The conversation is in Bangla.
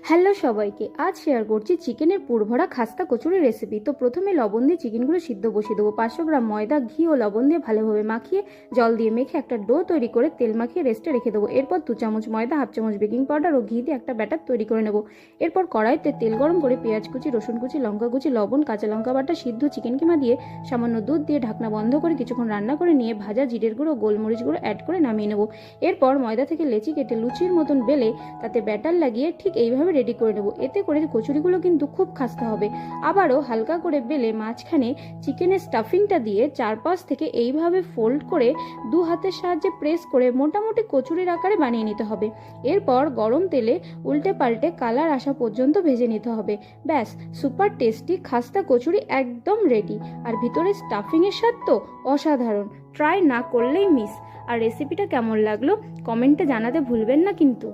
হ্যালো সবাইকে, আজ শেয়ার করছি চিকেনের পুরভরা খাস্তা কচুরি রেসিপি। তো প্রথমে লবণ দিয়ে চিকেনগুলো সিদ্ধ বসিয়ে দেবো। 500 গ্রাম ময়দা, ঘি ও লবণ দিয়ে ভালোভাবে মাখিয়ে জল দিয়ে মেখে একটা ডো তৈরি করে তেল মাখিয়ে রেস্টে রেখে দেবো। এরপর 2 চামচ ময়দা, 1/2 চামচ বেকিং পাউডার ও ঘি দিয়ে একটা ব্যাটার তৈরি করে নেব। এরপর কড়াইতে তেল গরম করে পেঁয়াজ কুচি, রসুন কুচি, লঙ্কা কুচি, লবণ, কাঁচা লঙ্কা বাটা, সিদ্ধ চিকেন কিমা দিয়ে সামান্য দুধ দিয়ে ঢাকনা বন্ধ করে কিছুক্ষণ রান্না করে নিয়ে ভাজা জিরের গুঁড়ো, গোলমরিচ গুঁড়ো অ্যাড করে নামিয়ে নেব। এরপর ময়দা থেকে লেচি কেটে লুচির মতন বেলে তাতে ব্যাটার লাগিয়ে ঠিক এইভাবে রেডি করে নেব। এতে করে কচুরিগুলো কিন্তু খুব খাস্তা হবে। আবারও হালকা করে বেলে মাঝখানে চিকেনের স্টাফিংটা দিয়ে চারপাশ থেকে এইভাবে ফোল্ড করে 2 হাতের সাহায্যে প্রেস করে মোটামুটি কচুরির আকারে বানিয়ে নিতে হবে। এরপর গরম তেলে উল্টে পাল্টে কালার আসা পর্যন্ত ভেজে নিতে হবে। ব্যাস, সুপার টেস্টি খাস্তা কচুরি একদম রেডি। আর ভিতরে স্টাফিংয়ের স্বাদ তো অসাধারণ, ট্রাই না করলেই মিস। আর রেসিপিটা কেমন লাগলো কমেন্টে জানাতে ভুলবেন না কিন্তু।